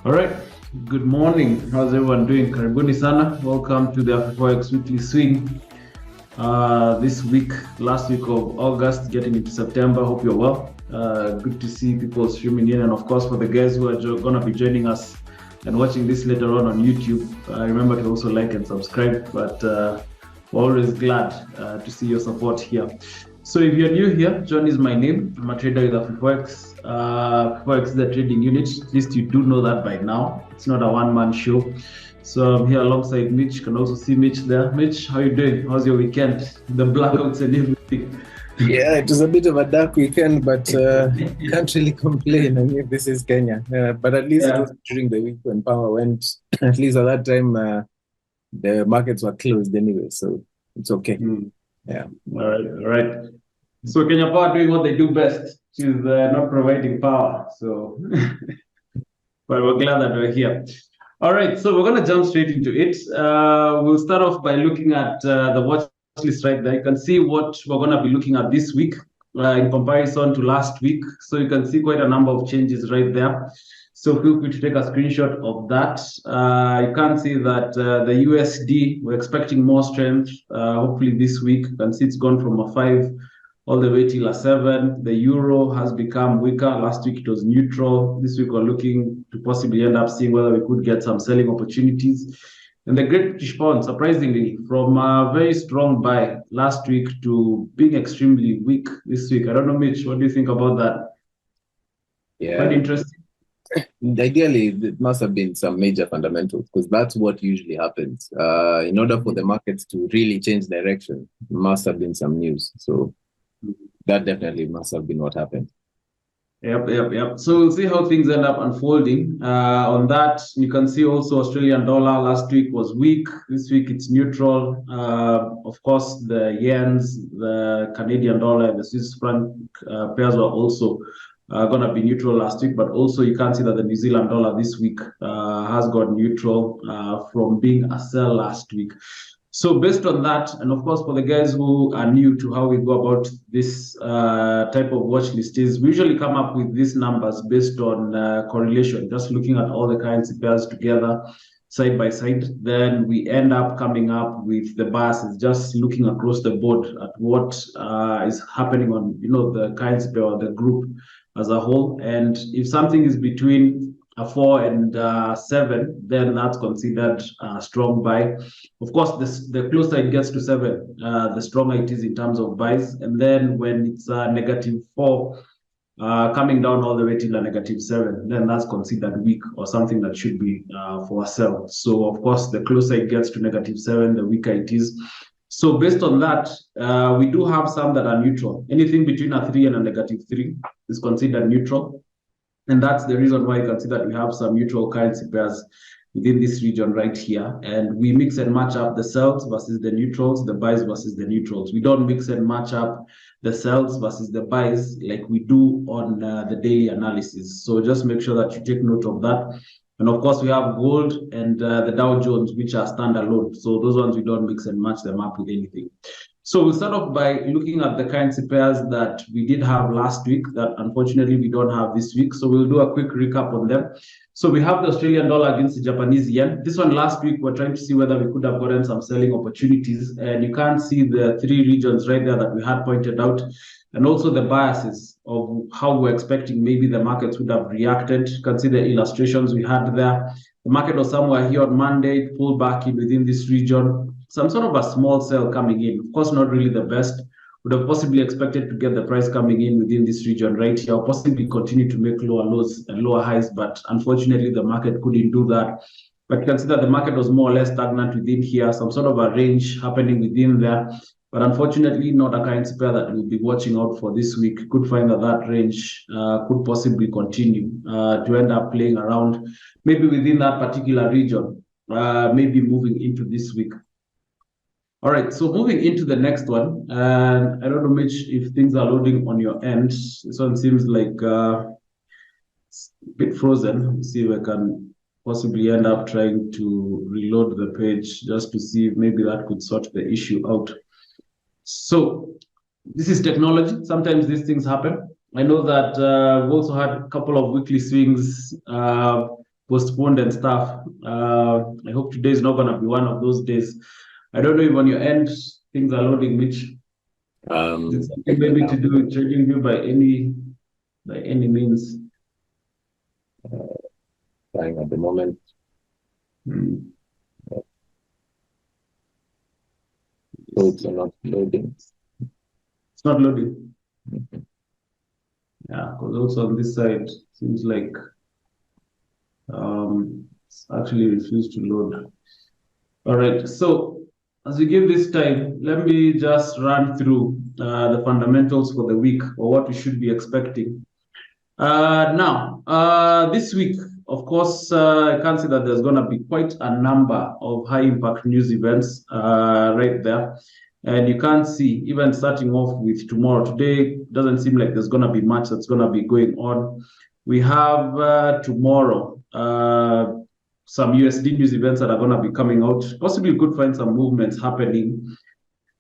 All right. Good morning. How's everyone doing? Karibuni sana. Welcome to the Afriforex weekly swing. This week, last week of August, getting into September. Hope you're well. Good to see people streaming in, and of course, for the guys who are going to be joining us and watching this later on YouTube, remember to also like and subscribe. But we're always glad to see your support here. So if you're new here, John is my name. I'm a trader with Afriforex. Afriforex is a trading unit. At least you do know that by now. It's not a one-man show. So I'm here alongside Mitch. You can also see Mitch there. Mitch, how you doing? How's your weekend? The blackouts and everything. Yeah, it was a bit of a dark weekend, but can't really complain. I mean, this is Kenya. But at least it was during the week when power went. At least at that time, the markets were closed anyway, so it's okay. Yeah. All right. So Kenya Power doing what they do best, which is not providing power. So, but we're glad that we're here. All right, so we're going to jump straight into it. We'll start off by looking at the watch list right there. You can see what we're going to be looking at this week in comparison to last week. So you can see quite a number of changes right there. So feel free to take a screenshot of that. You can see that the USD, we're expecting more strength, hopefully this week. You can see it's gone from a 5 all the way till a 7. The euro has become weaker. Last week it was neutral. This week we're looking to possibly end up seeing whether we could get some selling opportunities. And the Great British Pound, surprisingly, from a very strong buy last week to being extremely weak this week. I don't know, Mitch, what do you think about that? Yeah. Quite interesting. Ideally, it must have been some major fundamentals, because that's what usually happens. In order for the markets to really change direction, must have been some news. So that definitely must have been what happened. Yep. So we'll see how things end up unfolding. On that, you can see also Australian dollar last week was weak. This week it's neutral. Of course, the yens, the Canadian dollar, and the Swiss franc pairs were also going to be neutral last week. But also you can see that the New Zealand dollar this week has got neutral from being a sell last week. So based on that, and of course, for the guys who are new to how we go about this type of watch list, is we usually come up with these numbers based on correlation, just looking at all the currency pairs together, side by side. Then we end up coming up with the biases, just looking across the board at what is happening on, the currency pair or the group as a whole. And if something is between a 4 and 7, then that's considered a strong buy. Of course, the closer it gets to 7, the stronger it is in terms of buys. And then when it's -4, coming down all the way till a -7, then that's considered weak or something that should be for a sell. So of course, the closer it gets to -7, the weaker it is. So based on that, we do have some that are neutral. Anything between a 3 and a -3 is considered neutral. And that's the reason why you can see that we have some neutral currency pairs within this region right here. And we mix and match up the sells versus the neutrals, the buys versus the neutrals. We don't mix and match up the sells versus the buys like we do on the daily analysis. So just make sure that you take note of that. And of course, we have gold and the Dow Jones, which are standalone. So those ones, we don't mix and match them up with anything. So we'll start off by looking at the currency pairs that we did have last week that unfortunately we don't have this week. So we'll do a quick recap on them. So we have the Australian dollar against the Japanese yen. This one last week, we're trying to see whether we could have gotten some selling opportunities. And you can see the 3 regions right there that we had pointed out. And also the biases of how we're expecting maybe the markets would have reacted. You can see the illustrations we had there. The market was somewhere here on Monday, pulled back in within this region. Some sort of a small sell coming in. Of course, not really the best. Would have possibly expected to get the price coming in within this region right here, or possibly continue to make lower lows and lower highs. But unfortunately, the market couldn't do that. But you can see that the market was more or less stagnant within here, some sort of a range happening within there. But unfortunately, not a currency pair that we'll be watching out for this week. Could find that range could possibly continue to end up playing around, maybe within that particular region, maybe moving into this week. All right, so moving into the next one, and I don't know, Mitch, if things are loading on your end. This one seems like it's a bit frozen. Let's see if I can possibly end up trying to reload the page just to see if maybe that could sort the issue out. So this is technology. Sometimes these things happen. I know that we've also had a couple of weekly swings postponed and stuff. I hope today is not going to be one of those days. I don't know if on your end things are loading, Mitch. Is it something maybe to do with trading view by any means? Trying at the moment. Codes are not loading. It's not loading. Yeah, because also on this side seems like it's actually refused to load. All right, so as we give this time, let me just run through the fundamentals for the week or what we should be expecting. Now, this week, of course, I can see that there's going to be quite a number of high impact news events right there. And you can't see, even starting off with tomorrow, today doesn't seem like there's going to be much that's going to be going on. We have tomorrow some USD news events that are going to be coming out. Possibly you could find some movements happening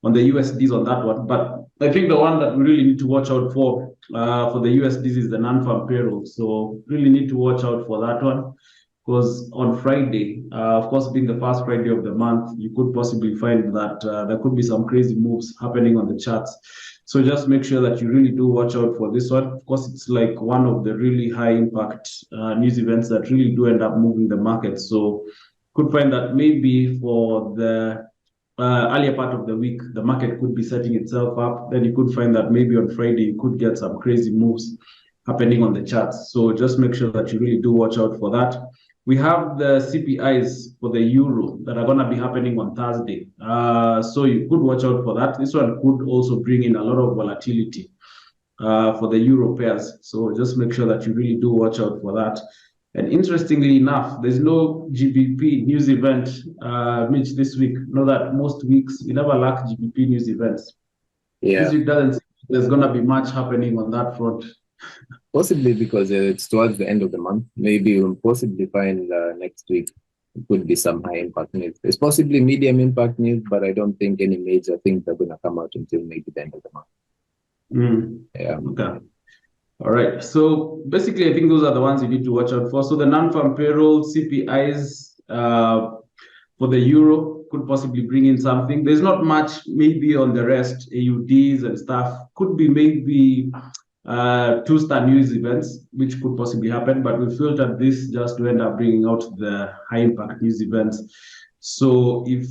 on the USDs on that one. But I think the one that we really need to watch out for the USDs is the non-farm payroll. So really need to watch out for that one. Because on Friday, of course, being the first Friday of the month, you could possibly find that there could be some crazy moves happening on the charts. So just make sure that you really do watch out for this one. Of course, it's like one of the really high impact news events that really do end up moving the market. So could find that maybe for the earlier part of the week, the market could be setting itself up. Then you could find that maybe on Friday, you could get some crazy moves happening on the charts. So just make sure that you really do watch out for that. We have the CPIs for the euro that are going to be happening on Thursday. So you could watch out for that. This one could also bring in a lot of volatility for the euro pairs. So just make sure that you really do watch out for that. And interestingly enough, there's no GBP news event, Mitch, this week. Know that most weeks we never lack GBP news events. Yeah. This week doesn't seem there's going to be much happening on that front. Possibly because it's towards the end of the month. Maybe we'll possibly find next week it could be some high impact news. It's possibly medium impact news, but I don't think any major things are going to come out until maybe the end of the month. Yeah. Okay. All right. So basically, I think those are the ones you need to watch out for. So the non-farm payroll, CPIs for the euro could possibly bring in something. There's not much maybe on the rest, AUDs and stuff. Could be maybe two-star news events, which could possibly happen, but we filtered this just to end up bringing out the high-impact news events. So if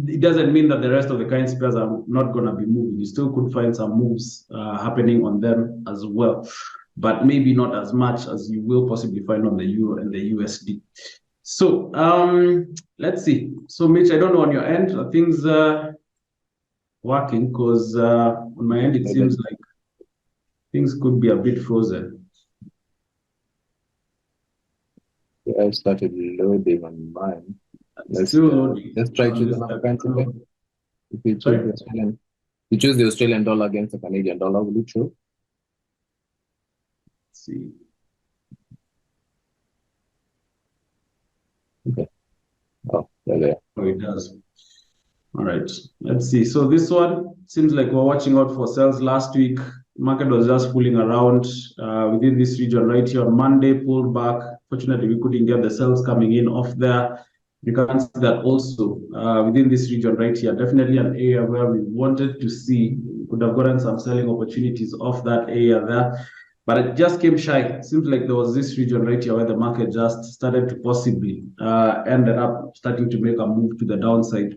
it doesn't mean that the rest of the currency pairs are not going to be moving. You still could find some moves happening on them as well, but maybe not as much as you will possibly find on the euro and the USD. So let's see. So Mitch, I don't know on your end, are things working? Because on my end, it seems like things could be a bit frozen. Yeah, I started loading on mine. Let's try to another currency pair. If you choose the Australian dollar against the Canadian dollar, will it show? Let's see. Okay. Oh, there. Oh, it does. All right. Let's see. So this one seems like we're watching out for sales last week. Market was just fooling around within this region right here on Monday, pulled back. Fortunately, we couldn't get the sales coming in off there. You can see that also within this region right here, definitely an area where we wanted to see, we could have gotten some selling opportunities off that area there, but it just came shy. It seems like there was this region right here where the market just started to possibly ended up starting to make a move to the downside.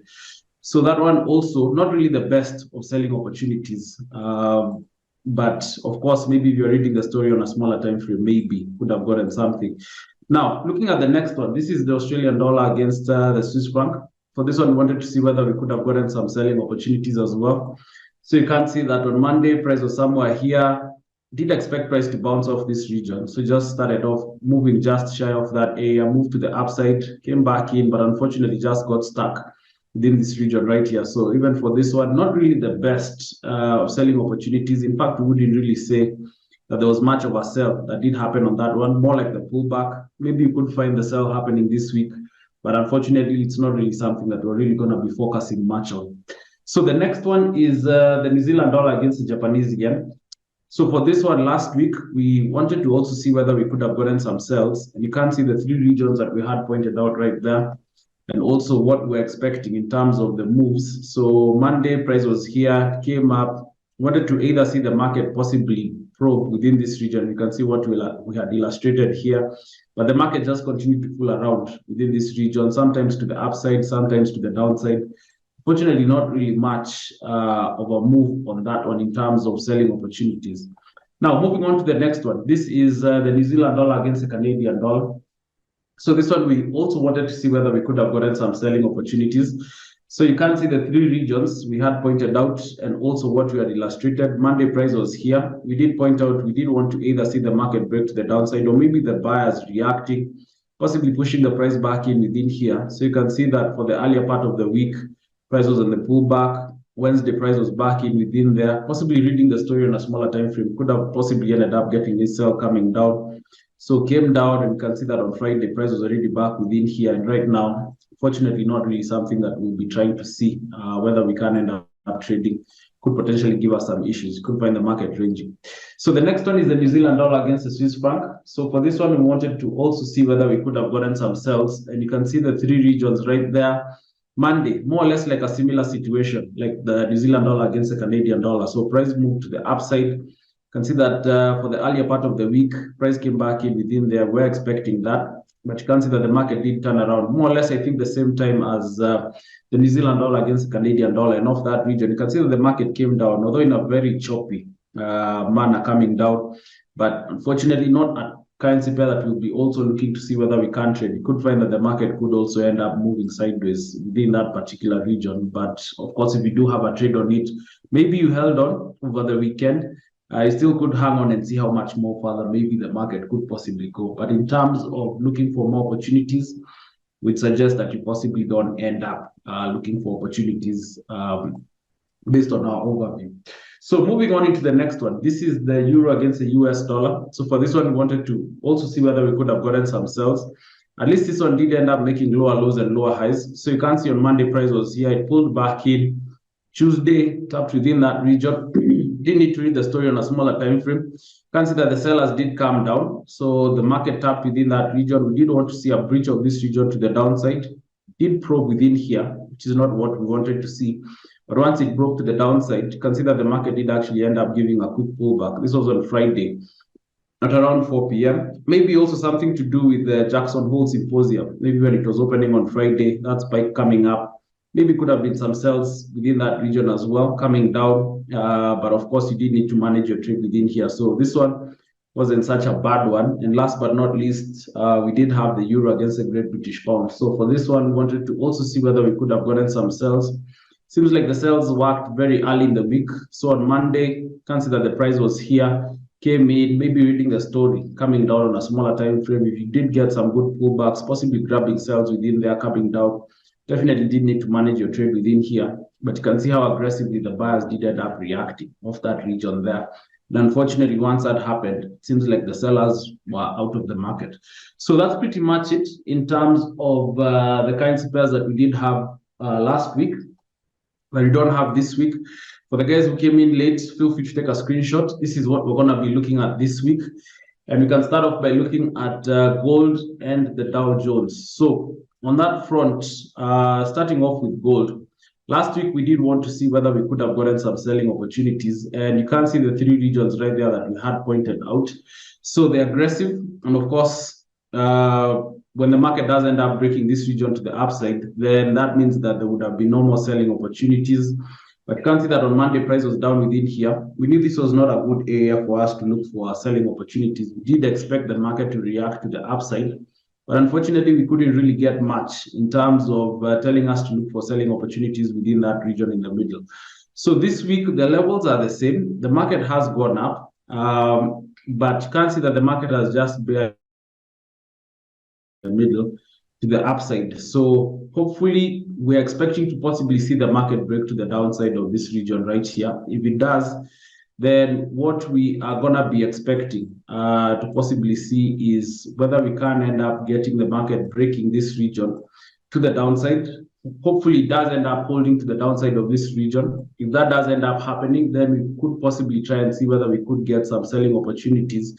So that one also not really the best of selling opportunities. But of course, maybe if you're reading the story on a smaller time frame, maybe could have gotten something. Now, looking at the next one, this is the Australian dollar against the Swiss franc. For this one, we wanted to see whether we could have gotten some selling opportunities as well. So you can see that on Monday, price was somewhere here. Did expect price to bounce off this region. So just started off moving just shy of that area, moved to the upside, came back in, but unfortunately just got stuck within this region right here. So even for this one, not really the best of selling opportunities. In fact, we wouldn't really say that there was much of a sell that did happen on that one, more like the pullback. Maybe you could find the sell happening this week, but unfortunately, it's not really something that we're really going to be focusing much on. So the next one is the New Zealand dollar against the Japanese yen. So for this one last week, we wanted to also see whether we could have gotten some sells. And you can see the three regions that we had pointed out right there, and also what we're expecting in terms of the moves. So Monday price was here, came up, wanted to either see the market possibly probe within this region. You can see what we had illustrated here, but the market just continued to fool around within this region, sometimes to the upside, sometimes to the downside. Fortunately, not really much of a move on that one in terms of selling opportunities. Now, moving on to the next one. This is the New Zealand dollar against the Canadian dollar. So this one, we also wanted to see whether we could have gotten some selling opportunities. So you can see the three regions we had pointed out and also what we had illustrated. Monday price was here. We did point out we did want to either see the market break to the downside or maybe the buyers reacting, possibly pushing the price back in within here. So you can see that for the earlier part of the week, price was on the pullback. Wednesday price was back in within there, possibly reading the story on a smaller time frame. Could have possibly ended up getting this sell coming down. So came down, and you can see that on Friday, price was already back within here. And right now, fortunately, not really something that we'll be trying to see. Whether we can end up trading could potentially give us some issues. Could find the market ranging. So the next one is the New Zealand dollar against the Swiss franc. So for this one, we wanted to also see whether we could have gotten some sells. And you can see the three regions right there. Monday, more or less like a similar situation, like the New Zealand dollar against the Canadian dollar. So price moved to the upside. You can see that for the earlier part of the week, price came back in within there. We're expecting that, but you can see that the market did turn around more or less, I think, the same time as the New Zealand dollar against the Canadian dollar. And off that region, you can see that the market came down, although in a very choppy manner coming down, but unfortunately not at currency pair that we'll be also looking to see whether we can trade. You could find that the market could also end up moving sideways within that particular region. But of course, if you do have a trade on it, maybe you held on over the weekend, you still could hang on and see how much more further maybe the market could possibly go. But in terms of looking for more opportunities, we'd suggest that you possibly don't end up looking for opportunities based on our overview. So moving on into the next one, this is the euro against the US dollar. So for this one, we wanted to also see whether we could have gotten some sells. At least this one did end up making lower lows and lower highs. So you can see on Monday price was here, it pulled back in. Tuesday tapped within that region. Didn't need to read the story on a smaller time frame. You can see that the sellers did come down. So the market tapped within that region. We did want to see a breach of this region to the downside. Did probe within here, which is not what we wanted to see. But once it broke to the downside, you can see that the market did actually end up giving a quick pullback. This was on Friday at around 4 p.m. Maybe also something to do with the Jackson Hole Symposium. Maybe when it was opening on Friday, that spike coming up. Maybe could have been some sells within that region as well, coming down. But of course, you did need to manage your trade within here. So this one wasn't such a bad one. And last but not least, we did have the euro against the Great British Pound. So for this one, we wanted to also see whether we could have gotten some sells. Seems like the sales worked very early in the week. So on Monday, can see that the price was here, came in, maybe reading the story, coming down on a smaller time frame. If you did get some good pullbacks, possibly grabbing sales within there, coming down, definitely did need to manage your trade within here. But you can see how aggressively the buyers did end up reacting off that region there. And unfortunately, once that happened, it seems like the sellers were out of the market. So that's pretty much it in terms of the currency pairs that we did have last week. But we don't have this week. For the guys who came in late, feel free to take a screenshot. This is what we're going to be looking at this week. And we can start off by looking at gold and the Dow Jones. So on that front, starting off with gold, last week we did want to see whether we could have gotten some selling opportunities. And you can see the three regions right there that we had pointed out. So they're aggressive. And of course, when the market does end up breaking this region to the upside, then that means that there would have been no more selling opportunities. But you can see that on Monday, price was down within here. We knew this was not a good area for us to look for selling opportunities. We did expect the market to react to the upside, but unfortunately, we couldn't really get much in terms of telling us to look for selling opportunities within that region in the middle. So this week, the levels are the same. The market has gone up, but you can see that the market has just barely the middle to the upside. So hopefully we're expecting to possibly see the market break to the downside of this region right here. If it does, then what we are going to be expecting to possibly see is whether we can end up getting the market breaking this region to the downside. hopefully it does end up holding to the downside of this region. If that does end up happening, then we could possibly try and see whether we could get some selling opportunities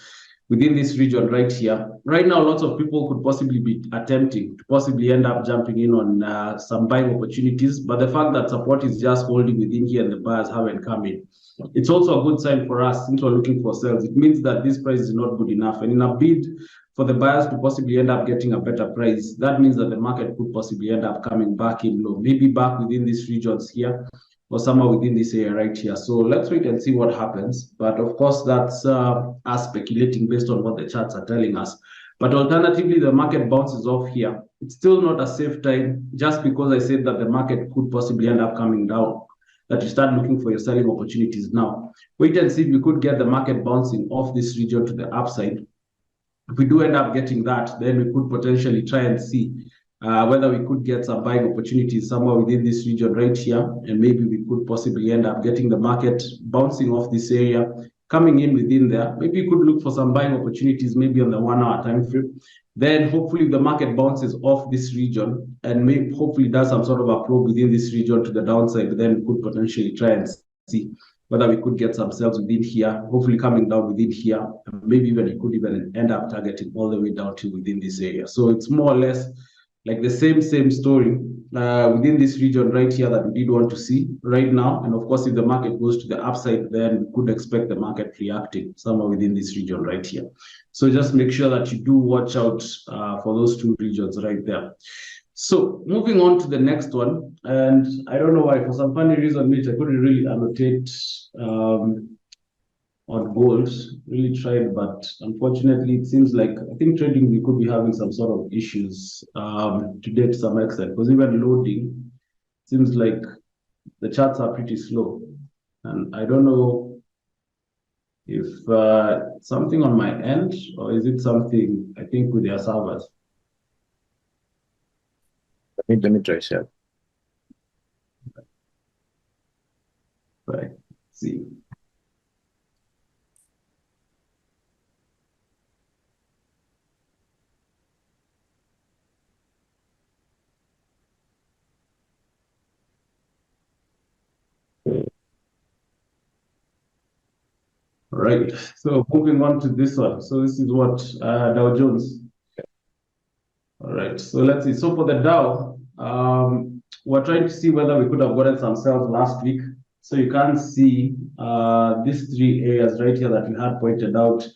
within this region right here. Right now, lots of people could possibly be attempting to possibly end up jumping in on some buying opportunities, but the fact that support is just holding within here and the buyers haven't come in, it's also a good sign for us since we're looking for sales. It means that this price is not good enough, and in a bid for the buyers to possibly end up getting a better price, that means that the market could possibly end up coming back in low, maybe back within these regions here, or somewhere within this area right here. So let's wait and see what happens. But of course, that's us speculating based on what the charts are telling us. But alternatively, the market bounces off here. It's still not a safe time, just because I said that the market could possibly end up coming down, that you start looking for your selling opportunities now. Wait and see if we could get the market bouncing off this region to the upside. If we do end up getting that, then we could potentially try and see whether we could get some buying opportunities somewhere within this region right here, and maybe we could possibly end up getting the market bouncing off this area, coming in within there. Maybe you could look for some buying opportunities, maybe on the 1 hour time frame. Then hopefully the market bounces off this region and maybe hopefully does some sort of a probe within this region to the downside. Then we could potentially try and see whether we could get some sales within here, hopefully coming down within here. Maybe even it could even end up targeting all the way down to within this area. So it's more or less like the same story within this region right here that we did want to see right now. And of course, if the market goes to the upside, then we could expect the market reacting somewhere within this region right here. So just make sure that you do watch out for those two regions right there. So moving on to the next one, and I don't know why, for some funny reason, Mitch, I couldn't really annotate on gold. Really tried, but unfortunately, it seems like I think trading we could be having some sort of issues today to some extent, because even loading seems like the charts are pretty slow, and I don't know if something on my end or is it something I think with their servers. Let me try share. Right. See. All right. So moving on to this one. So this is what Dow Jones. All right. So let's see. So for the Dow, we're trying to see whether we could have gotten some sales last week. So you can see these three areas right here that we had pointed out.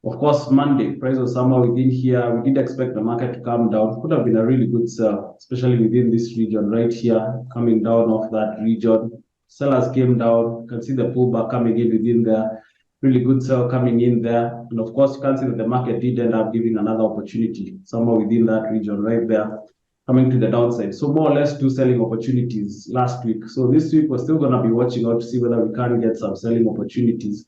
Of course, Monday, price was somewhere within here. We did expect the market to come down. Could have been a really good sell, especially within this region right here, coming down off that region. Sellers came down. You can see the pullback coming in within there. Really good sell coming in there. And of course, you can see that the market did end up giving another opportunity somewhere within that region right there, coming to the downside. So more or less two selling opportunities last week. So this week, we're still going to be watching out to see whether we can get some selling opportunities.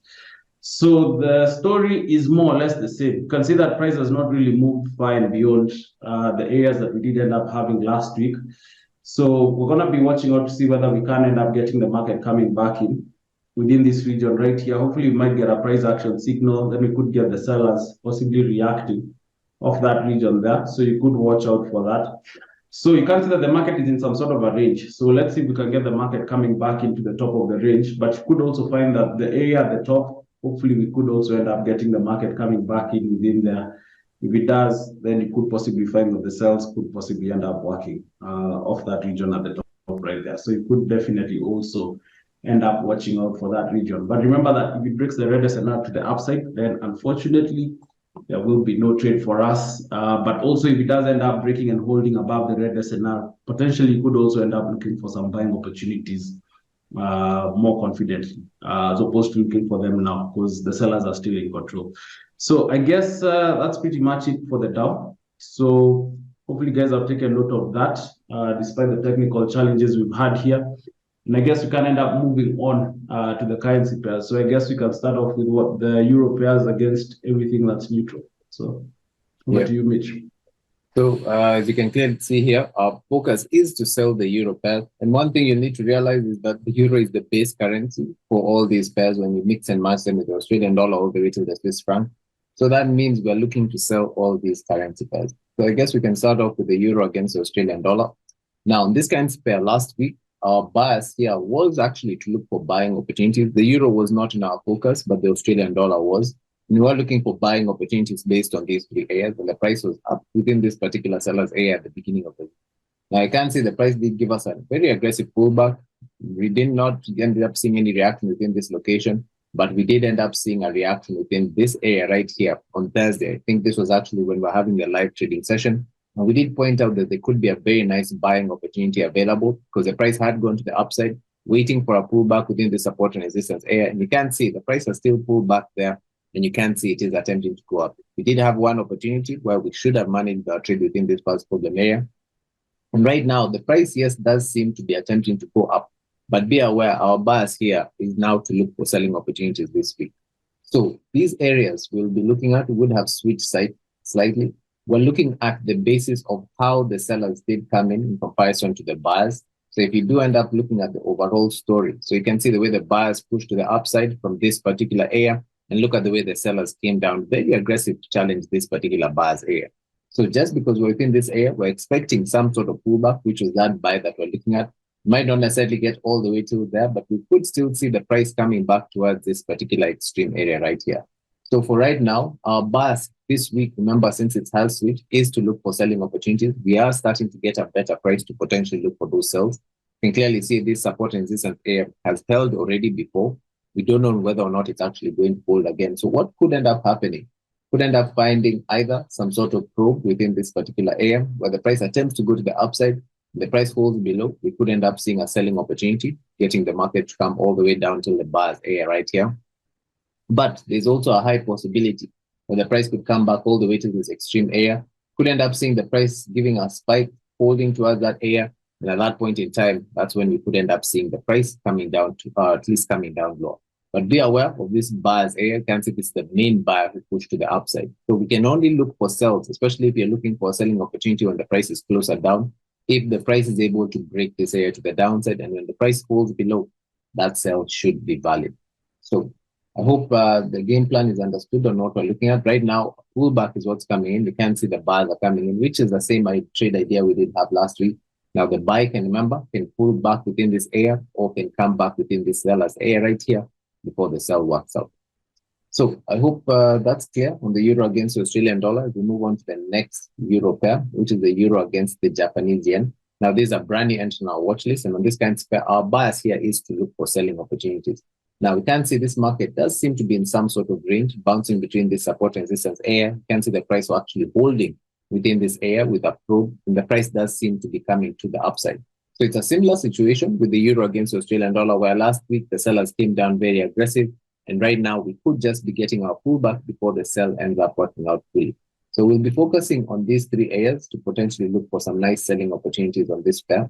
So the story is more or less the same. You can see that price has not really moved far and beyond the areas that we did end up having last week. So we're going to be watching out to see whether we can end up getting the market coming back in within this region right here. Hopefully, we might get a price action signal. Then we could get the sellers possibly reacting off that region there. So you could watch out for that. So you can see that the market is in some sort of a range. So let's see if we can get the market coming back into the top of the range. But you could also find that the area at the top, hopefully we could also end up getting the market coming back in within there. If it does, then you could possibly find that the sales could possibly end up working off that region at the top right there. So you could definitely also end up watching out for that region. But remember that if it breaks the red SNR to the upside, then unfortunately, there will be no trade for us. But also if it does end up breaking and holding above the red SNR, potentially you could also end up looking for some buying opportunities more confidently, as opposed to looking for them now, because the sellers are still in control. So I guess that's pretty much it for the Dow. So hopefully guys have taken note of that, despite the technical challenges we've had here. And I guess we can end up moving on to the currency pairs. So I guess we can start off with what the euro pairs against everything that's neutral. So over to you, Mitch. So as you can clearly see here, our focus is to sell the euro pair. And one thing you need to realize is that the euro is the base currency for all these pairs when you mix and match them with the Australian dollar all the way to the Swiss franc. So that means we're looking to sell all these currency pairs. So I guess we can start off with the euro against the Australian dollar. Now, in this kind of pair last week, our bias here was actually to look for buying opportunities. The euro was not in our focus, but the Australian dollar was. And we were looking for buying opportunities based on these three areas, and the price was up within this particular seller's area at the beginning of the week. Now, I can see the price did give us a very aggressive pullback. We did not end up seeing any reaction within this location, but we did end up seeing a reaction within this area right here on Thursday. I think this was actually when we're having a live trading session. And we did point out that there could be a very nice buying opportunity available because the price had gone to the upside, waiting for a pullback within the support and resistance area. And you can see the price has still pulled back there, and you can see it is attempting to go up. We did have one opportunity where we should have managed our trade within this past problem area. And right now, the price, yes, does seem to be attempting to go up. But be aware, our bias here is now to look for selling opportunities this week. So these areas we'll be looking at would have switched side slightly. We're looking at the basis of how the sellers did come in comparison to the buyers. So if you do end up looking at the overall story, so you can see the way the buyers pushed to the upside from this particular area, and look at the way the sellers came down very aggressive to challenge this particular buyer's area. So just because we're within this area, we're expecting some sort of pullback, which is that buy that we're looking at. Might not necessarily get all the way to there, but we could still see the price coming back towards this particular extreme area right here. So for right now, our bias this week, remember, since it's hard switch, is to look for selling opportunities. We are starting to get a better price to potentially look for those sells. You can clearly see this support and resistance area has held already before. We don't know whether or not it's actually going to hold again. So what could end up happening? Could end up finding either some sort of probe within this particular area where the price attempts to go to the upside, the price holds below. We could end up seeing a selling opportunity, getting the market to come all the way down to the buyer's area right here. But there's also a high possibility where the price could come back all the way to this extreme area. Could end up seeing the price giving a spike, holding towards that area. And at that point in time, that's when we could end up seeing the price coming down to, at least coming down low. But be aware of this buyer's area. You can see this is the main buyer who pushed to the upside. So we can only look for sells, especially if you're looking for a selling opportunity when the price is closer down. If the price is able to break this area to the downside, and when the price falls below, that sell should be valid. So I hope the game plan is understood on what we're looking at. Right now, pullback is what's coming in. We can see the buyers are coming in, which is the same trade idea we did have last week. Now the buy can, remember, can pull back within this area or can come back within this seller's area right here before the sell works out. So I hope that's clear on the euro against the Australian dollar. We move on to the next euro pair, which is the euro against the Japanese yen. Now, these are brand new entries on our watch list. And on this kind of pair, our bias here is to look for selling opportunities. Now, we can see this market does seem to be in some sort of range, bouncing between this support and resistance area. You can see the price actually holding within this area with a probe, and the price does seem to be coming to the upside. So it's a similar situation with the euro against the Australian dollar, where last week the sellers came down very aggressive. And right now, we could just be getting our pullback before the sell ends up working out fully. So we'll be focusing on these three areas to potentially look for some nice selling opportunities on this pair.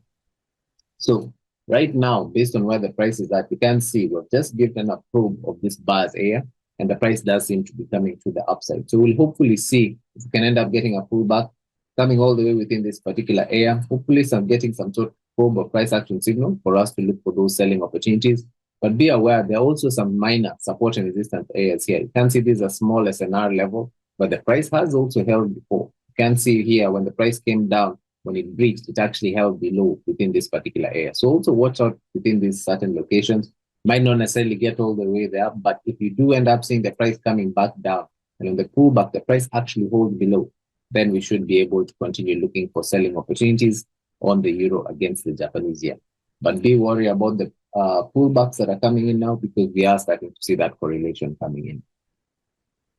So right now, based on where the price is at, you can see we've just given a probe of this buyer's area, and the price does seem to be coming to the upside. So we'll hopefully see if we can end up getting a pullback coming all the way within this particular area. Hopefully, getting some sort of probe or price action signal for us to look for those selling opportunities. But be aware, there are also some minor support and resistance areas here. You can see this is a small SNR level, but the price has also held before. You can see here when the price came down, when it breached, it actually held below within this particular area. So also watch out within these certain locations. Might not necessarily get all the way there, but if you do end up seeing the price coming back down, and on the pullback, the price actually holds below, then we should be able to continue looking for selling opportunities on the euro against the Japanese yen. But be worried about the pullbacks that are coming in now, because we are starting to see that correlation coming in.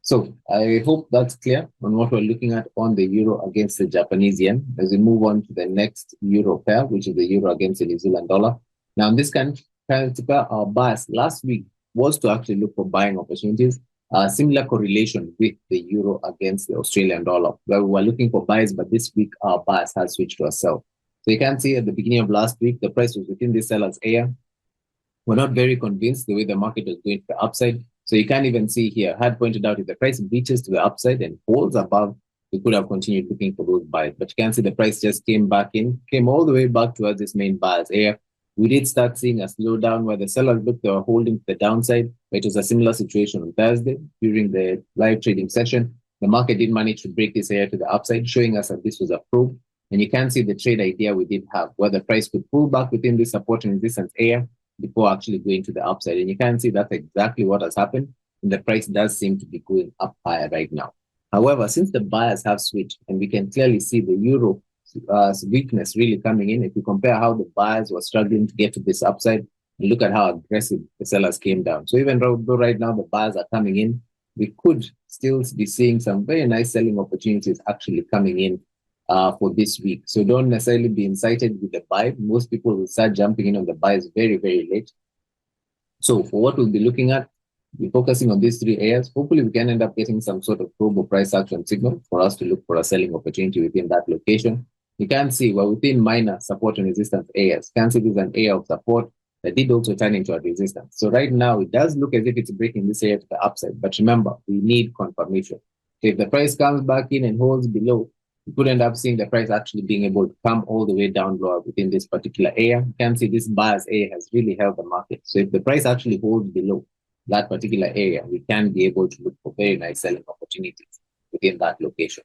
So I hope that's clear on what we're looking at on the euro against the Japanese yen as we move on to the next euro pair, which is the euro against the New Zealand dollar. Now, in this kind of pair, our bias last week was to actually look for buying opportunities. Similar correlation with the euro against the Australian dollar, where we were looking for buys, but this week our bias has switched to a sell. So you can see at the beginning of last week, the price was within the seller's area. We're not very convinced the way the market was going to the upside. So you can even see here, I had pointed out if the price breaches to the upside and holds above, we could have continued looking for those buys. But you can see the price just came back in, came all the way back towards this main buyer's area. We did start seeing a slowdown where the sellers looked they were holding to the downside. It was a similar situation on Thursday during the live trading session. The market did manage to break this area to the upside, showing us that this was a probe. And you can see the trade idea we did have, where the price could pull back within this support and resistance area before actually going to the upside. And you can see that's exactly what has happened. And the price does seem to be going up higher right now. However, since the buyers have switched, and we can clearly see the euro weakness really coming in, if you compare how the buyers were struggling to get to this upside, and look at how aggressive the sellers came down. So even though right now the buyers are coming in, we could still be seeing some very nice selling opportunities actually coming in for this week. So don't necessarily be incited with the buy. Most people will start jumping in on the buys very, very late. So for what we'll be looking at, we're focusing on these three areas. Hopefully we can end up getting some sort of global price action signal for us to look for a selling opportunity within that location. You can see we're within minor support and resistance areas. You can see this is an area of support that did also turn into a resistance. So right now it does look as if it's breaking this area to the upside. But remember, we need confirmation. So if the price comes back in and holds below, you could end up seeing the price actually being able to come all the way down lower within this particular area. You can see this buyer's area has really held the market. So if the price actually holds below that particular area, we can be able to look for very nice selling opportunities within that location.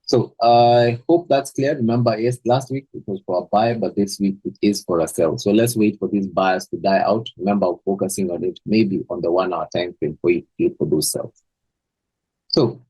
So I hope that's clear. Remember, yes, last week it was for a buy, but this week it is for a sell. So let's wait for these buyers to die out. Remember, focusing on it maybe on the 1 hour time frame for you to look for those sells. So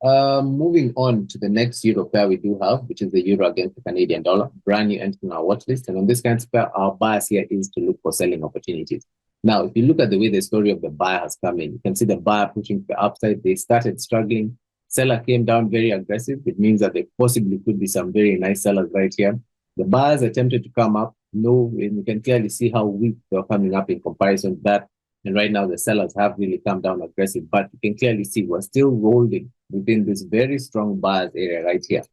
moving on to the next euro pair we do have, which is the euro against the Canadian dollar, brand new entry in our watch list. And on this kind of pair, our bias here is to look for selling opportunities. Now, if you look at the way the story of the buyer has come in, you can see the buyer pushing to the upside. They started struggling. Seller came down very aggressive. It means that there possibly could be some very nice sellers right here. The buyers attempted to come up. No, and you can clearly see how weak they're coming up in comparison to that. And right now the sellers have really come down aggressive, but you can clearly see we're still holding within this very strong buyers area right here.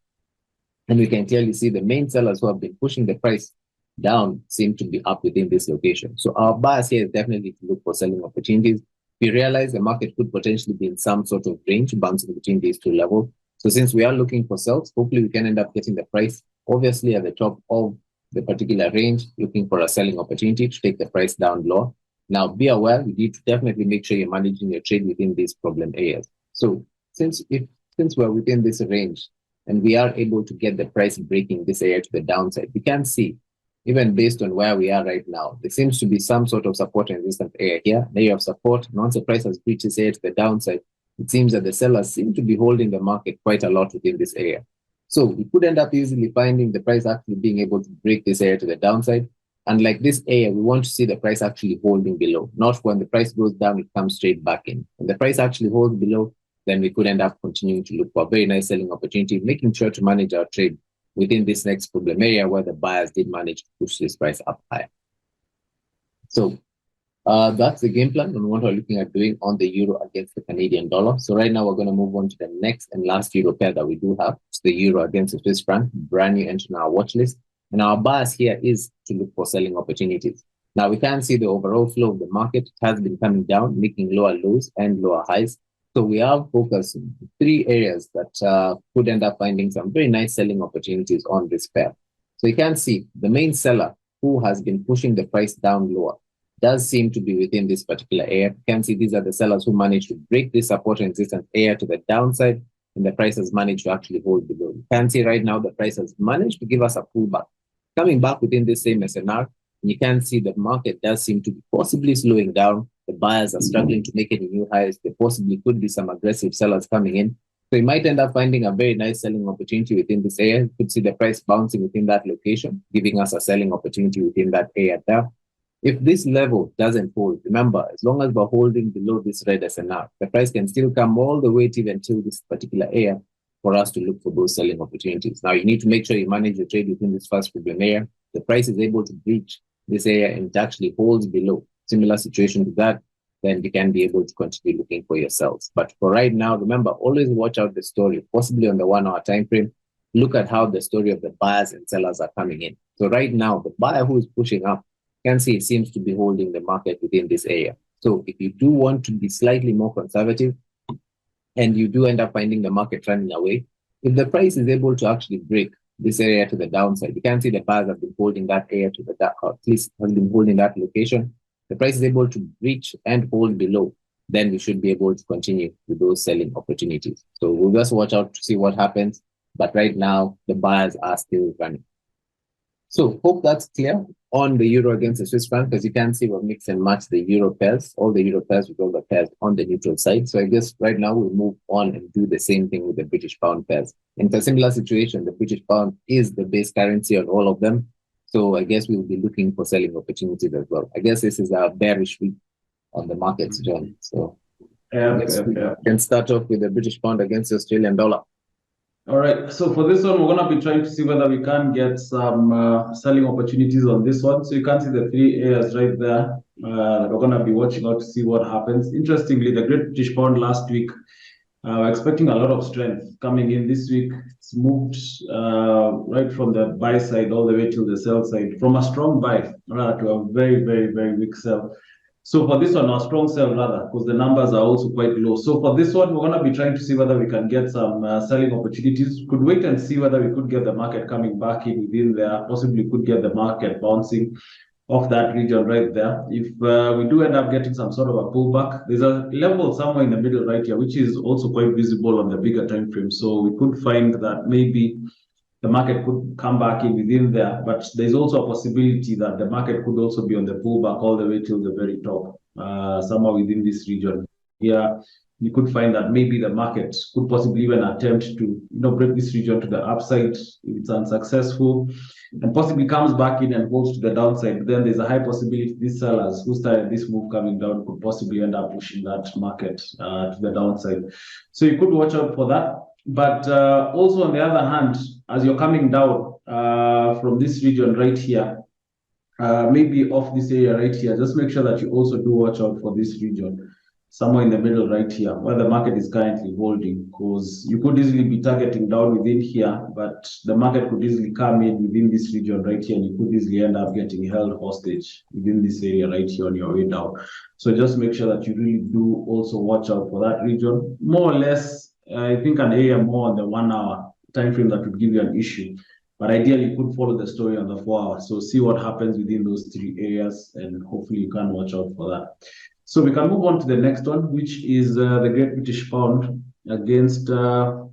And we can clearly see the main sellers who have been pushing the price down seem to be up within this location. So our bias here is definitely to look for selling opportunities. We realize the market could potentially be in some sort of range bouncing between these two levels. So since we are looking for sells, hopefully we can end up getting the price obviously at the top of the particular range, looking for a selling opportunity to take the price down lower. Now be aware, you need to definitely make sure you're managing your trade within these problem areas. So since we're within this range and we are able to get the price breaking this area to the downside, we can see even based on where we are right now, there seems to be some sort of support and resistance area here, an area of support. And once the price has breached this area to the downside, it seems that the sellers seem to be holding the market quite a lot within this area. So we could end up easily finding the price actually being able to break this area to the downside. And like this area, we want to see the price actually holding below, not when the price goes down, it comes straight back in. When the price actually holds below, then we could end up continuing to look for a very nice selling opportunity, making sure to manage our trade within this next problem area where the buyers did manage to push this price up higher. So that's the game plan on what we're looking at doing on the euro against the Canadian dollar. So right now we're going to move on to the next and last euro pair that we do have. It's the euro against the Swiss franc, brand new entry in our watch list. And our bias here is to look for selling opportunities. Now we can see the overall flow of the market has been coming down, making lower lows and lower highs. So we have focused on 3 areas that could end up finding some very nice selling opportunities on this pair. So you can see the main seller who has been pushing the price down lower does seem to be within this particular area. You can see these are the sellers who managed to break this support and resistance area to the downside, and the price has managed to actually hold below. You can see right now the price has managed to give us a pullback. Coming back within this same SNR, and you can see the market does seem to be possibly slowing down. The buyers are struggling to make any new highs. There possibly could be some aggressive sellers coming in. So you might end up finding a very nice selling opportunity within this area. You could see the price bouncing within that location, giving us a selling opportunity within that area there. If this level doesn't hold, remember, as long as we're holding below this red SNR, the price can still come all the way to even till this particular area for us to look for those selling opportunities. Now, you need to make sure you manage your trade within this first problem area. The price is able to breach this area and it actually holds below. Similar situation to that, then you can be able to continue looking for your sells. But for right now, remember, always watch out the story, possibly on the 1 hour time frame. Look at how the story of the buyers and sellers are coming in. So right now, the buyer who is pushing up, you can see it seems to be holding the market within this area. So if you do want to be slightly more conservative and you do end up finding the market running away, if the price is able to actually break this area to the downside, you can see the buyers have been holding that area to the dark, or at least has been holding that location. The price is able to reach and hold below, then we should be able to continue with those selling opportunities. So we'll just watch out to see what happens. But right now, the buyers are still running. So hope that's clear on the euro against the Swiss franc. As you can see, we'll mix and match the euro pairs, all the euro pairs with all the pairs on the neutral side. So I guess right now we'll move on and do the same thing with the British pound pairs. In a similar situation, the British pound is the base currency on all of them. So I guess we'll be looking for selling opportunities as well. I guess this is a bearish week on the markets, John. So we can start off with the British pound against the Australian dollar. All right, so for this one, we're going to be trying to see whether we can get some selling opportunities on this one. So you can see the 3 areas right there. We're going to be watching out to see what happens. Interestingly, the Great British Pound last week, we're expecting a lot of strength coming in this week. It's moved right from the buy side all the way to the sell side, from a strong buy to a very, very, very weak sell. So for this one, a strong sell rather, because the numbers are also quite low. So for this one, we're going to be trying to see whether we can get some selling opportunities. Could wait and see whether we could get the market coming back in within there. Possibly could get the market bouncing off that region right there. If we do end up getting some sort of a pullback, there's a level somewhere in the middle right here, which is also quite visible on the bigger time frame. So we could find that maybe the market could come back in within there, but there's also a possibility that the market could also be on the pullback all the way till the very top, somewhere within this region. Yeah, you could find that maybe the market could possibly even attempt to break this region to the upside. If it's unsuccessful and possibly comes back in and holds to the downside, then there's a high possibility these sellers who started this move coming down could possibly end up pushing that market to the downside. So you could watch out for that. But also on the other hand, as you're coming down from this region right here, maybe off this area right here, just make sure that you also do watch out for this region, somewhere in the middle right here, where the market is currently holding, because you could easily be targeting down within here, but the market could easily come in within this region right here, and you could easily end up getting held hostage within this area right here on your way down. So just make sure that you really do also watch out for that region. More or less, I think an area more on the 1 hour time frame that would give you an issue. But ideally, you could follow the story on the 4 hours. So see what happens within those 3 areas, and hopefully you can watch out for that. So we can move on to the next one, which is the Great British Pound against the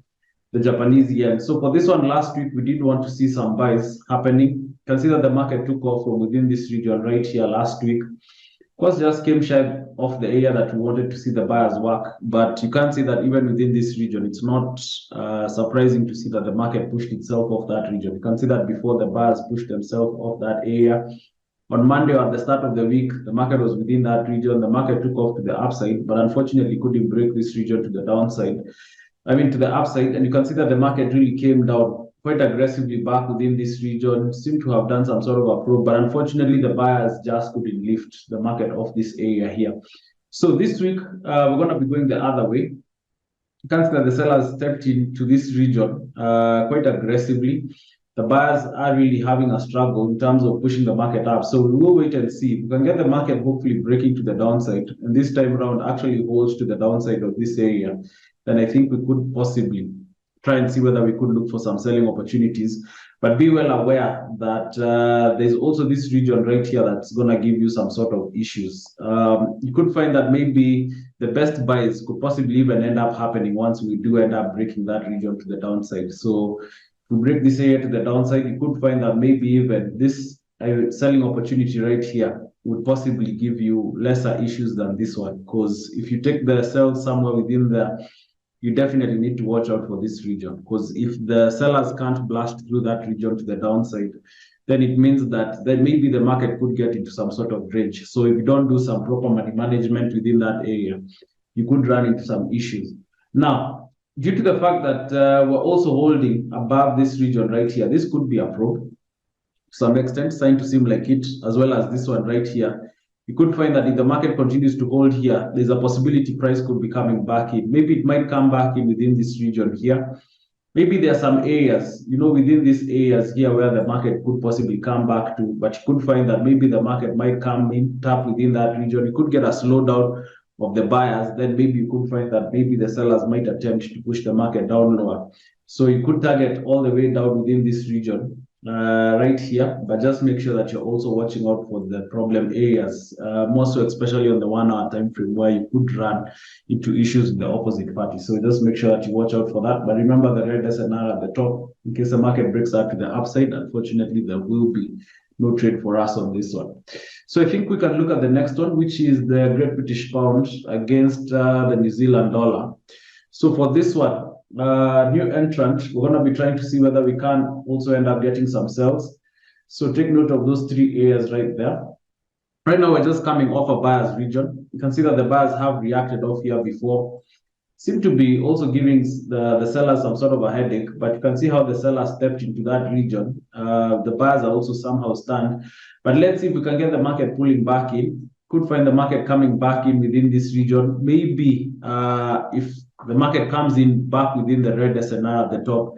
Japanese yen. So for this one, last week, we did want to see some buys happening. You can see that the market took off from within this region right here last week. Of course, just came shy of the area that we wanted to see the buyers work. But you can see that even within this region, it's not surprising to see that the market pushed itself off that region. You can see that before the buyers pushed themselves off that area. On Monday, or at the start of the week, the market was within that region. The market took off to the upside, but unfortunately couldn't break this region to the downside. To the upside. And you can see that the market really came down quite aggressively back within this region, seem to have done some sort of a probe, but unfortunately the buyers just couldn't lift the market off this area here. So this week, we're going to be going the other way. You can see that the sellers stepped into this region quite aggressively. The buyers are really having a struggle in terms of pushing the market up. So we will wait and see. We can get the market hopefully breaking to the downside, and this time around actually holds to the downside of this area. Then I think we could possibly try and see whether we could look for some selling opportunities. But be well aware that there's also this region right here that's going to give you some sort of issues. You could find that maybe the best buys could possibly even end up happening once we do end up breaking that region to the downside. So if we break this area to the downside, you could find that maybe even this selling opportunity right here would possibly give you lesser issues than this one. Because if you take the sell somewhere within there, you definitely need to watch out for this region, because if the sellers can't blast through that region to the downside, then it means that then maybe the market could get into some sort of range. So if you don't do some proper money management within that area, you could run into some issues. Now, due to the fact that we're also holding above this region right here, this could be a probe to some extent, starting to seem like it, as well as this one right here. You could find that if the market continues to hold here, there's a possibility price could be coming back in. Maybe it might come back in within this region here. Maybe there are some areas, within these areas here where the market could possibly come back to, but you could find that maybe the market might come in, tap within that region. You could get a slowdown of the buyers. Then maybe you could find that maybe the sellers might attempt to push the market down lower. So you could target all the way down within this region right here, but just make sure that you're also watching out for the problem areas, more so especially on the 1 hour time frame where you could run into issues with the opposite party. So just make sure that you watch out for that. But remember the red SNR at the top, in case the market breaks out to the upside, unfortunately, there will be no trade for us on this one. So I think we can look at the next one, which is the Great British Pound against the New Zealand dollar. So for this one, new entrant, we're going to be trying to see whether we can also end up getting some sales. So take note of those three areas right there. Right now, we're just coming off a buyer's region. You can see that the buyers have reacted off here before. Seem to be also giving the sellers some sort of a headache, but you can see how the sellers stepped into that region. The buyers are also somehow stunned. But let's see if we can get the market pulling back in. Could find the market coming back in within this region. Maybe if the market comes in back within the red SNR at the top,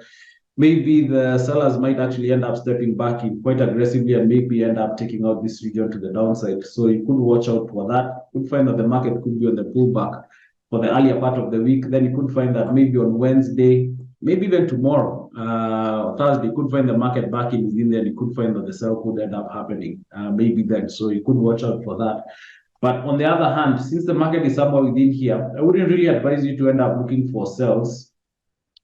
maybe the sellers might actually end up stepping back in quite aggressively and maybe end up taking out this region to the downside. So you could watch out for that. Could find that the market could be on the pullback for the earlier part of the week. Then you could find that maybe on Wednesday, maybe even tomorrow, Thursday, you could find the market back in within there. You could find that the sell could end up happening maybe then. So you could watch out for that. But on the other hand, since the market is somewhere within here, I wouldn't really advise you to end up looking for sells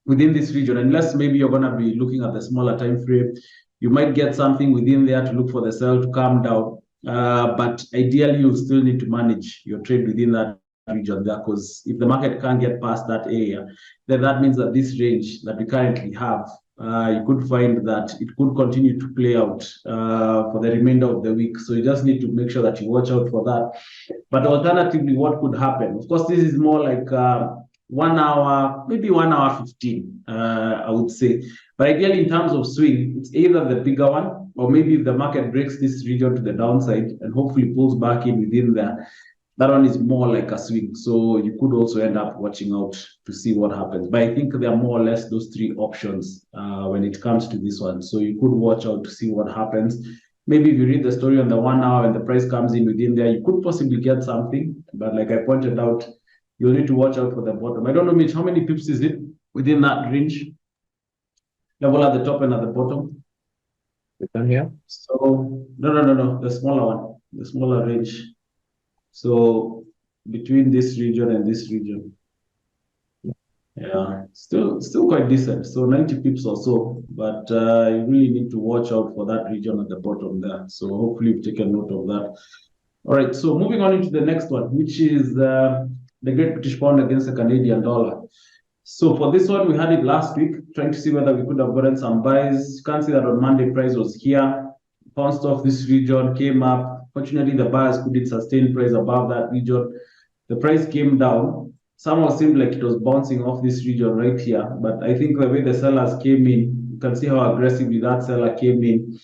within this region, unless maybe you're going to be looking at the smaller time frame. You might get something within there to look for the sell to come down. But ideally, you still need to manage your trade within that region there, because if the market can't get past that area, then that means that this range that we currently have, you could find that it could continue to play out for the remainder of the week. So you just need to make sure that you watch out for that. But alternatively, what could happen? Of course, this is more like 1 hour, maybe 1 hour 15, I would say. But ideally, in terms of swing, it's either the bigger one, or maybe if the market breaks this region to the downside and hopefully pulls back in within there, that one is more like a swing. So you could also end up watching out to see what happens. But I think there are more or less those three options when it comes to this one. So you could watch out to see what happens. Maybe if you read the story on the 1 hour and the price comes in within there, you could possibly get something. But like I pointed out, you'll need to watch out for the bottom. I don't know, Mitch, how many pips is it within that range? Level at the top and at the bottom? You can hear? So, no, the smaller one, the smaller range. So between this region and this region, yeah, still quite decent. So 90 pips or so, but you really need to watch out for that region at the bottom there. So hopefully you've taken note of that. All right, so moving on into the next one, which is the Great British Pound against the Canadian dollar. So for this one, we had it last week, trying to see whether we could have gotten some buys. You can see that on Monday, price was here, bounced off this region, came up. Fortunately, the buyers couldn't sustain price above that region. The price came down. Somehow seemed like it was bouncing off this region right here. But I think the way the sellers came in, you can see how aggressively that seller came in.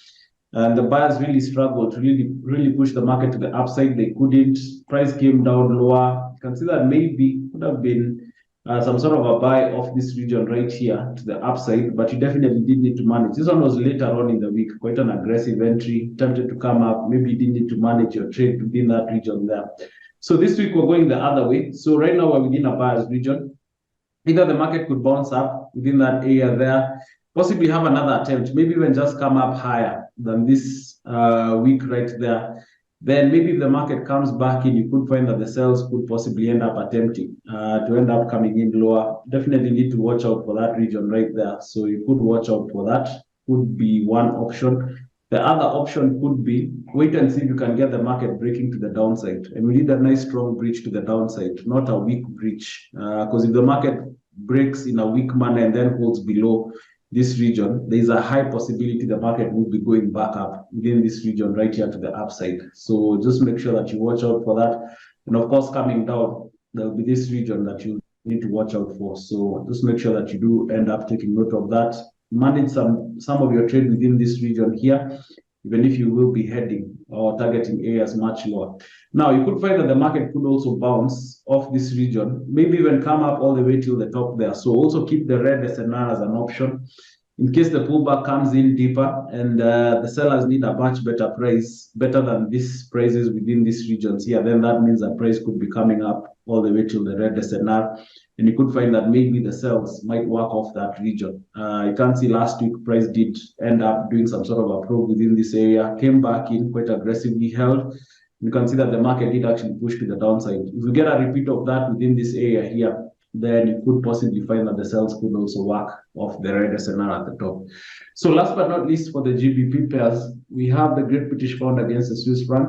And the buyers really struggled to really push the market to the upside. They couldn't. Price came down lower. You can see that maybe could have been some sort of a buy off this region right here to the upside, but you definitely did need to manage. This one was later on in the week, quite an aggressive entry, tempted to come up. Maybe you didn't need to manage your trade within that region there. So this week we're going the other way. So right now we're within a buyer's region. Either the market could bounce up within that area there, possibly have another attempt, maybe even just come up higher than this week right there. Then maybe if the market comes back in, you could find that the sales could possibly end up attempting to end up coming in lower. Definitely need to watch out for that region right there. So you could watch out for that. Could be one option. The other option could be wait and see if you can get the market breaking to the downside. And we need a nice strong breach to the downside, not a weak breach. Because if the market breaks in a weak manner and then holds below this region, there is a high possibility the market will be going back up within this region right here to the upside. So just make sure that you watch out for that. And of course, coming down, there will be this region that you need to watch out for. So just make sure that you do end up taking note of that. Manage some of your trade within this region here, even if you will be heading or targeting areas much lower. Now, you could find that the market could also bounce off this region, maybe even come up all the way till the top there. So also keep the red SNR as an option in case the pullback comes in deeper and the sellers need a much better price, better than these prices within these regions here. Then that means the price could be coming up all the way till the red SNR. and you could find that maybe the sells might work off that region. You can see last week price did end up doing some sort of a probe within this area, came back in quite aggressively, held. You can see that the market did actually push to the downside. If we get a repeat of that within this area here, then you could possibly find that the sells could also work off the red SNR at the top. So last but not least, for the GBP pairs, we have the Great British Pound against the Swiss franc.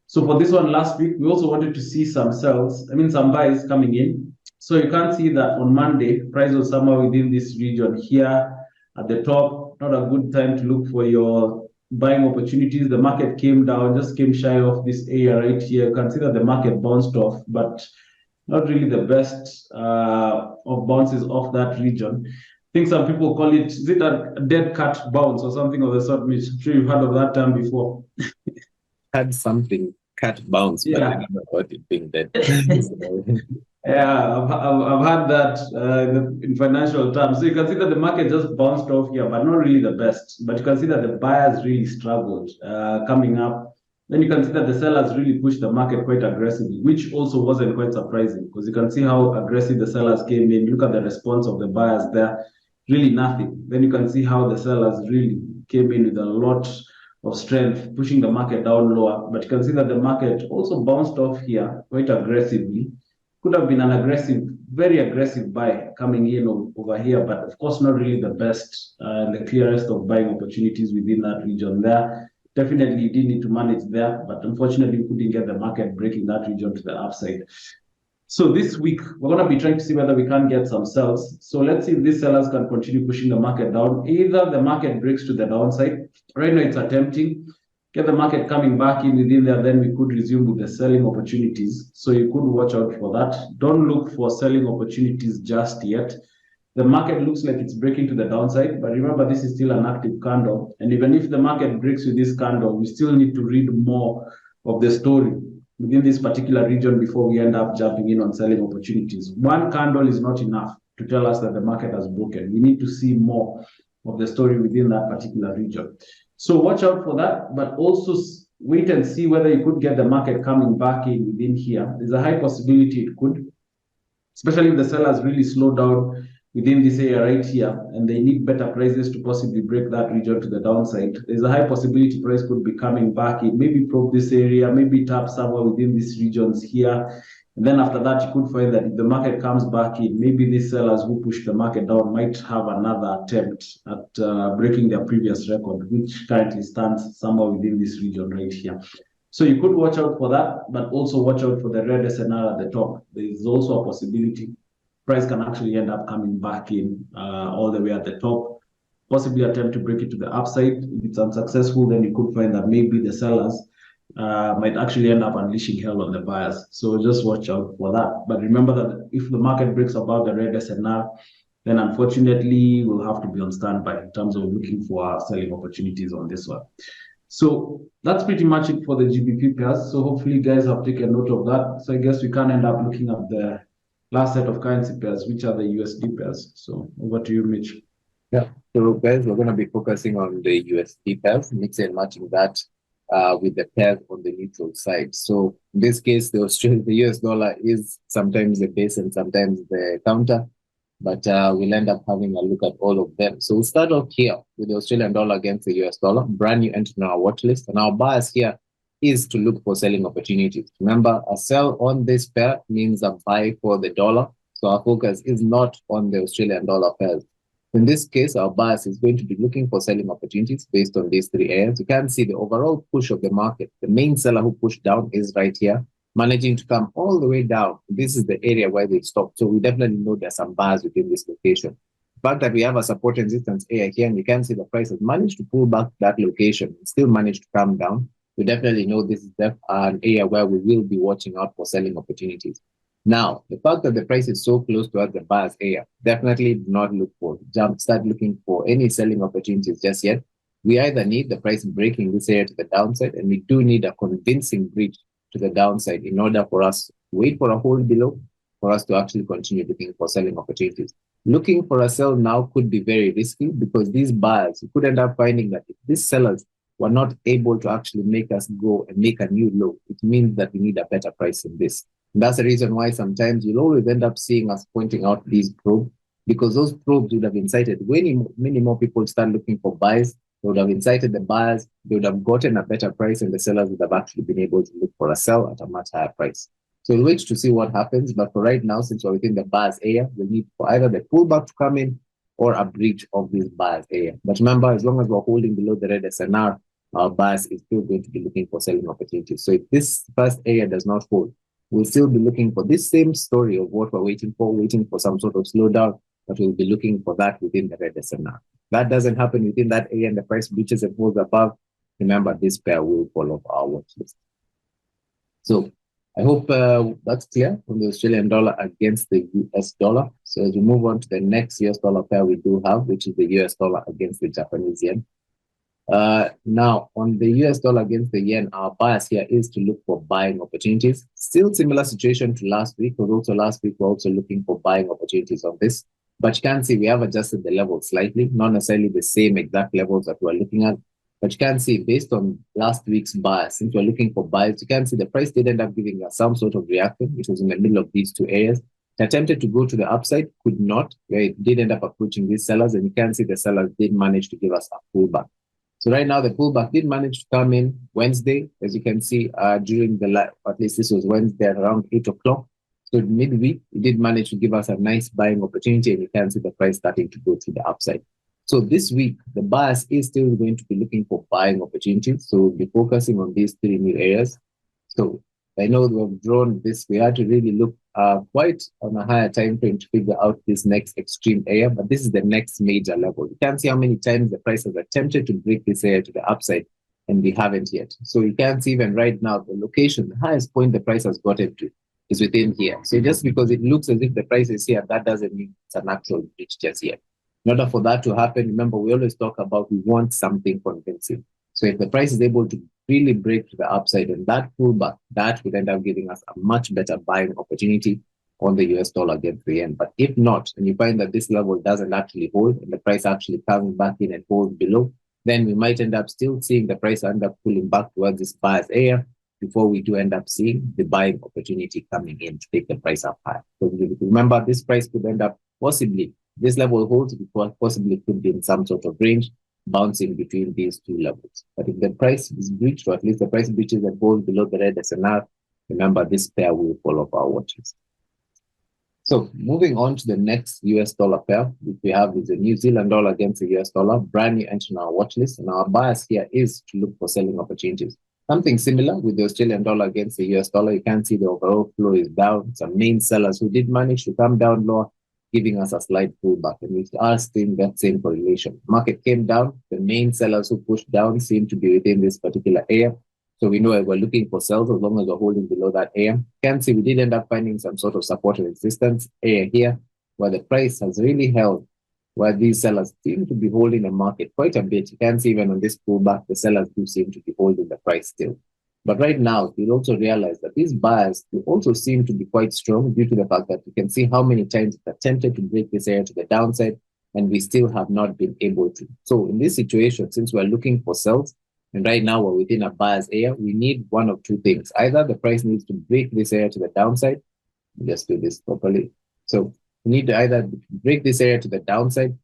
So for this one last week, we also wanted to see some sells, some buys coming in. So you can see that on Monday, price was somewhere within this region here at the top. Not a good time to look for your buying opportunities. The market came down, just came shy of this area right here. You can see that the market bounced off, but not really the best of bounces off that region. I think some people call it, is it a dead cat bounce or something of the sort? I'm sure you've heard of that term before. Had something cat bounce, but I don't know about it being dead. Yeah, I've had that in financial terms. So you can see that the market just bounced off here, but not really the best. But you can see that the buyers really struggled coming up. Then you can see that the sellers really pushed the market quite aggressively, which also wasn't quite surprising because you can see how aggressive the sellers came in. Look at the response of the buyers there, really nothing. Then you can see how the sellers really came in with a lot of strength, pushing the market down lower. But you can see that the market also bounced off here quite aggressively. Could have been an aggressive, very aggressive buy coming in over here, but of course not really the best, the clearest of buying opportunities within that region there. Definitely you did need to manage there, but unfortunately we couldn't get the market breaking that region to the upside. So this week, we're going to be trying to see whether we can get some sells. So let's see if these sellers can continue pushing the market down. Either the market breaks to the downside. Right now it's attempting. Get the market coming back in within there, then we could resume with the selling opportunities. So you could watch out for that. Don't look for selling opportunities just yet. The market looks like it's breaking to the downside, but remember, this is still an active candle. And even if the market breaks with this candle, we still need to read more of the story within this particular region before we end up jumping in on selling opportunities. One candle is not enough to tell us that the market has broken. We need to see more of the story within that particular region. So watch out for that, but also wait and see whether you could get the market coming back in within here. There's a high possibility it could, especially if the sellers really slow down within this area right here, and they need better prices to possibly break that region to the downside. There's a high possibility price could be coming back in, maybe probe this area, maybe tap somewhere within these regions here. And then after that, you could find that if the market comes back in, maybe these sellers who push the market down might have another attempt at breaking their previous record, which currently stands somewhere within this region right here. So you could watch out for that, but also watch out for the red SNR at the top. There is also a possibility price can actually end up coming back in all the way at the top, possibly attempt to break it to the upside. If it's unsuccessful, then you could find that maybe the sellers might actually end up unleashing hell on the buyers. So just watch out for that. But remember that if the market breaks above the red SNR, then unfortunately we'll have to be on standby in terms of looking for selling opportunities on this one. So that's pretty much it for the GBP pairs. So hopefully you guys have taken note of that. So I guess we can end up looking at the last set of currency pairs, which are the USD pairs. So over to you, Mitch. Yeah. So guys, we're going to be focusing on the USD pairs, mixing and matching that with the pairs on the neutral side. So in this case, the US dollar is sometimes the base and sometimes the counter, but we'll end up having a look at all of them. So we'll start off here with the Australian dollar against the US dollar, brand new entry on our watch list. And our bias here is to look for selling opportunities. Remember, a sell on this pair means a buy for the dollar. So our focus is not on the Australian dollar pairs. In this case, our bias is going to be looking for selling opportunities based on these three areas. You can see the overall push of the market. The main seller who pushed down is right here, managing to come all the way down. This is the area where they stopped. So we definitely know there's some buyers within this location. The fact that we have a support and resistance area here, and you can see the price has managed to pull back that location and still managed to come down. We definitely know this is an area where we will be watching out for selling opportunities. Now, the fact that the price is so close towards the buyer's area, definitely do not look for start looking for any selling opportunities just yet. We either need the price breaking this area to the downside, and we do need a convincing breach to the downside in order for us to wait for a hold below for us to actually continue looking for selling opportunities. Looking for a sell now could be very risky because these buyers, you could end up finding that if these sellers were not able to actually make us go and make a new low, it means that we need a better price than this. And that's the reason why sometimes you'll always end up seeing us pointing out these probes, because those probes would have incited many more people to start looking for buys. They would have incited the buyers, they would have gotten a better price, and the sellers would have actually been able to look for a sell at a much higher price. So we'll wait to see what happens. But for right now, since we're within the buyer's area, we'll need for either the pullback to come in or a breach of this buyer's area. But remember, as long as we're holding below the red SNR, our bias is still going to be looking for selling opportunities. So if this first area does not hold, we'll still be looking for this same story of what we're waiting for some sort of slowdown, but we'll be looking for that within the red SNR. That doesn't happen within that area and the price breaches and falls above. Remember, this pair will fall off our watch list. So I hope that's clear on the Australian dollar against the US dollar. So as we move on to the next US dollar pair we do have, which is the US dollar against the Japanese yen. Now, on the US dollar against the yen, our bias here is to look for buying opportunities. Still similar situation to last week, because also last week we're also looking for buying opportunities on this. But you can see we have adjusted the level slightly, not necessarily the same exact levels that we're looking at. But you can see based on last week's bias, since we're looking for buys, you can see the price did end up giving us some sort of reaction, which was in the middle of these two areas. It attempted to go to the upside, could not, where it did end up approaching these sellers. And you can see the sellers did manage to give us a pullback. So right now, the pullback did manage to come in Wednesday, as you can see, during at least this was Wednesday at around 8 o'clock. So midweek, it did manage to give us a nice buying opportunity, and you can see the price starting to go to the upside. So this week, the bias is still going to be looking for buying opportunities. So we'll be focusing on these three new areas. So I know we've drawn this. We had to really look quite on a higher time frame to figure out this next extreme area, but this is the next major level. You can see how many times the price has attempted to break this area to the upside, and we haven't yet. So you can see even right now, the location, the highest point the price has gotten to is within here. So just because it looks as if the price is here, that doesn't mean it's an actual breach just yet. In order for that to happen, remember, we always talk about we want something convincing. So if the price is able to really break to the upside and that pullback, that would end up giving us a much better buying opportunity on the US dollar against the yen. But if not, and you find that this level doesn't actually hold and the price actually comes back in and holds below, then we might end up still seeing the price end up pulling back towards this buyer's area before we do end up seeing the buying opportunity coming in to take the price up high. So remember, this price could end up possibly, this level holds, because possibly could be in some sort of range, bouncing between these two levels. But if the price is breached, or at least the price breaches and falls below the red SNR, remember this pair will fall off our watches. So moving on to the next US dollar pair, which we have is the New Zealand dollar against the US dollar, brand new entry on our watch list. And our bias here is to look for selling opportunities. Something similar with the Australian dollar against the US dollar. You can see the overall flow is down. Some main sellers who did manage to come down lower, giving us a slight pullback, and we are seeing that same correlation. Market came down. The main sellers who pushed down seem to be within this particular area. So we know we're looking for sales as long as we're holding below that area. You can see we did end up finding some sort of support and resistance area here, where the price has really held, where these sellers seem to be holding the market quite a bit. You can see even on this pullback, the sellers do seem to be holding the price still. But right now, you'll also realize that these buyers will also seem to be quite strong due to the fact that you can see how many times it's attempted to break this area to the downside, and we still have not been able to. So in this situation, since we're looking for sales, and right now we're within a buyer's area, we need one of two things. Either the price needs to break this area to the downside. Let's do this properly. So we need to either break this area to the downside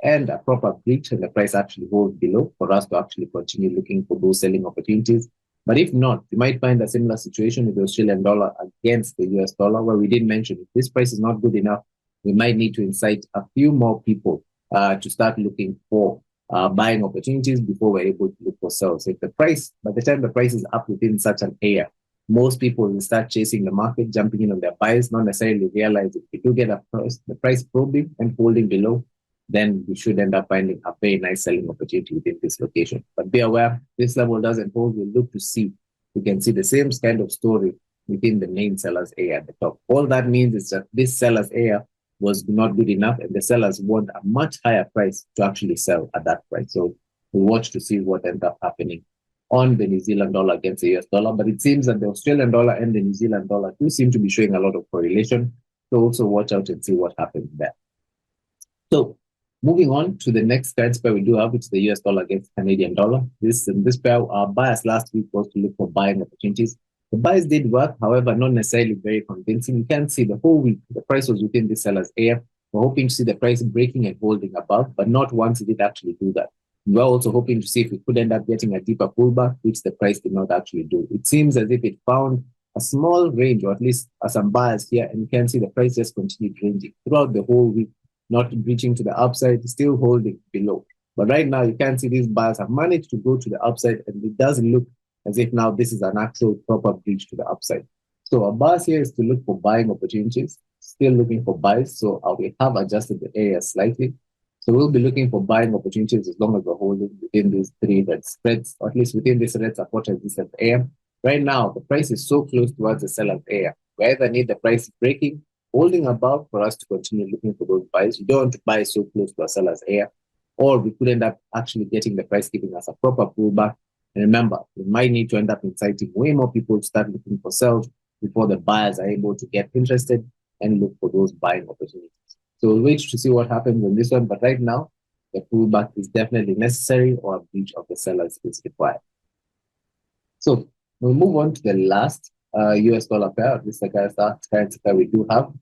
and a proper breach, and the price actually holds below for us to actually continue looking for those selling opportunities. But if not, you might find a similar situation with the Australian dollar against the US dollar, where we did mention if this price is not good enough, we might need to incite a few more people to start looking for buying opportunities before we're able to look for sales. If the price, by the time the price is up within such an area, most people will start chasing the market, jumping in on their buys, not necessarily realize if we do get the price probing and holding below, then we should end up finding a very nice selling opportunity within this location. But be aware, this level doesn't hold. We'll look to see. We can see the same kind of story within the main seller's area at the top. All that means is that this seller's area was not good enough, and the sellers want a much higher price to actually sell at that price. So we'll watch to see what ends up happening on the New Zealand dollar against the US dollar. But it seems that the Australian dollar and the New Zealand dollar do seem to be showing a lot of correlation. So also watch out and see what happens there. So moving on to the next currency pair we do have, which is the US dollar against Canadian dollar. This pair, our bias last week was to look for buying opportunities. The buys did work, however, not necessarily very convincing. You can see the whole week, the price was within the seller's area. We're hoping to see the price breaking and holding above, but not once it did actually do that. We're also hoping to see if we could end up getting a deeper pullback, which the price did not actually do. It seems as if it found a small range, or at least some buyers here, and you can see the price just continued ranging throughout the whole week, not reaching to the upside, still holding below. But right now, you can see these buyers have managed to go to the upside, and it does look as if now this is an actual proper breach to the upside. So our bias here is to look for buying opportunities, still looking for buys. So we have adjusted the area slightly. So we'll be looking for buying opportunities as long as we're holding within these three red spreads, or at least within this red support resistance area. Right now, the price is so close towards the seller's area. We either need the price breaking, holding above for us to continue looking for those buys. You don't want to buy so close to a seller's area, or we could end up actually getting the price giving us a proper pullback. And remember, we might need to end up inciting way more people to start looking for sells before the buyers are able to get interested and look for those buying opportunities. So we'll wait to see what happens on this one. But right now, the pullback is definitely necessary, or a breach of the sellers is required. So we'll move on to the last US dollar pair. This is the currency pair we do have.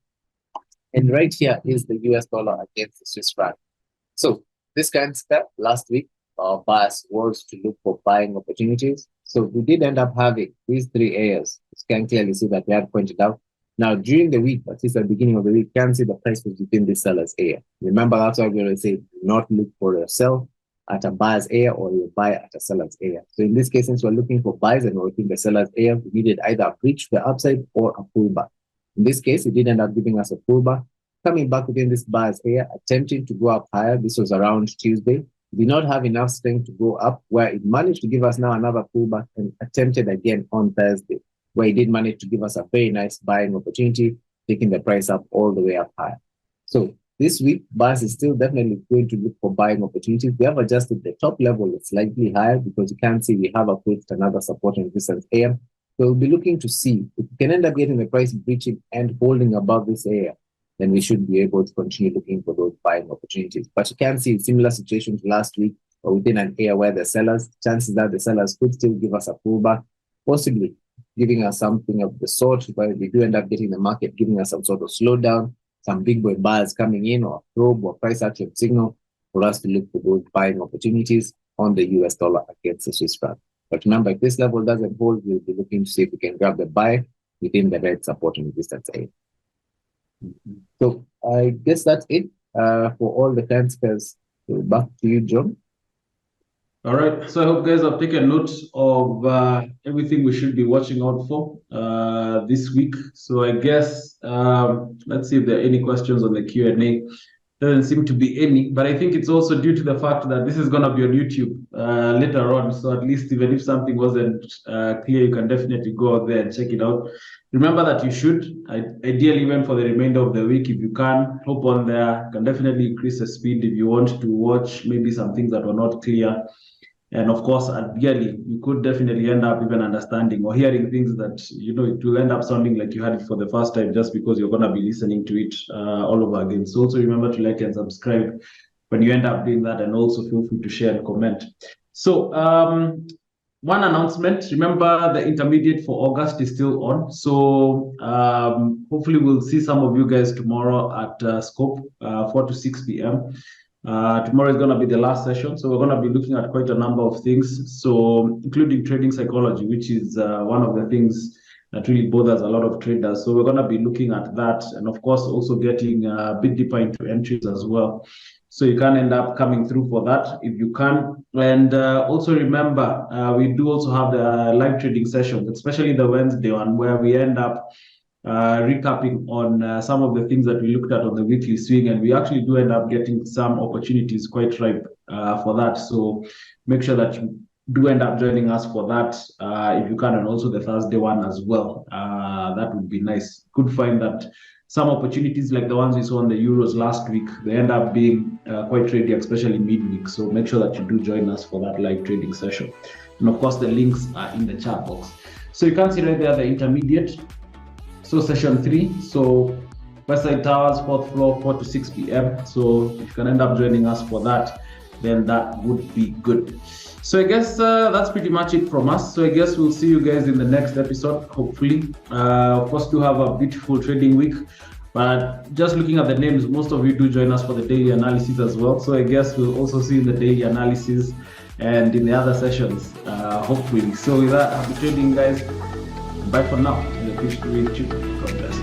And right here is the US dollar against the Swiss franc. So this currency pair last week, our bias was to look for buying opportunities. So we did end up having these three areas. You can clearly see that we had pointed out. Now, during the week, at least at the beginning of the week, you can see the price was within the seller's area. Remember, that's why we always say, do not look for a sell at a buyer's area or you buy at a seller's area. So in this case, since we're looking for buys and we're within the seller's area, we needed either a breach to the upside or a pullback. In this case, it did end up giving us a pullback, coming back within this buyer's area, attempting to go up higher. This was around Tuesday. Did not have enough strength to go up, where it managed to give us now another pullback and attempted again on Thursday, where it did manage to give us a very nice buying opportunity, taking the price up all the way up higher. So this week, buyers is still definitely going to look for buying opportunities. We have adjusted the top level slightly higher because you can see we have approached another support and resistance area. So we'll be looking to see if we can end up getting the price breaching and holding above this area, then we should be able to continue looking for those buying opportunities. But you can see similar situations last week, or within an area where the sellers, chances that the sellers could still give us a pullback, possibly giving us something of the sort where we do end up getting the market giving us some sort of slowdown, some big boy buyers coming in, or a probe or price action signal for us to look for those buying opportunities on the US dollar against the Swiss franc. But remember, if this level doesn't hold, we'll be looking to see if we can grab the buy within the red support and resistance area. So I guess that's it for all the transfers. So back to you, John. All right. So I hope guys have taken note of everything we should be watching out for this week. So I guess let's see if there are any questions on the Q&A. Doesn't seem to be any, but I think it's also due to the fact that this is going to be on YouTube later on. So at least even if something wasn't clear, you can definitely go out there and check it out. Remember that you should, ideally even for the remainder of the week, if you can, hop on there. You can definitely increase the speed if you want to watch maybe some things that were not clear. And of course, ideally, you could definitely end up even understanding or hearing things that, you know, it will end up sounding like you heard it for the first time just because you're going to be listening to it all over again. So also remember to like and subscribe when you end up doing that, and also feel free to share and comment. So one announcement, remember the intermediate for August is still on. So hopefully we'll see some of you guys tomorrow at Scope, 4 to 6 p.m. Tomorrow is going to be the last session, so we're going to be looking at quite a number of things, so including trading psychology, which is one of the things that really bothers a lot of traders. So we're going to be looking at that, and of course also getting a bit deeper into entries as well. So you can end up coming through for that if you can. And also remember, we do also have the live trading sessions, especially the Wednesday one, where we end up recapping on some of the things that we looked at on the weekly swing, and we actually do end up getting some opportunities quite ripe for that. So make sure that you do end up joining us for that if you can, and also the Thursday one as well. That would be nice. Could find that some opportunities like the ones we saw on the Euros last week, they end up being quite trading, especially midweek. So make sure that you do join us for that live trading session. And of course, the links are in the chat box. So you can see right there the intermediate. So session 3, so Westside Towers, 4th floor, 4 to 6 p.m. So you can end up joining us for that. then that would be good. So I guess that's pretty much it from us. So I guess we'll see you guys in the next episode, hopefully. Of course, do have a beautiful trading week. But just looking at the names, most of you do join us for the daily analysis as well. So I guess we'll also see in the daily analysis and in the other sessions, hopefully. So with that, happy trading, guys. Bye for now. God bless.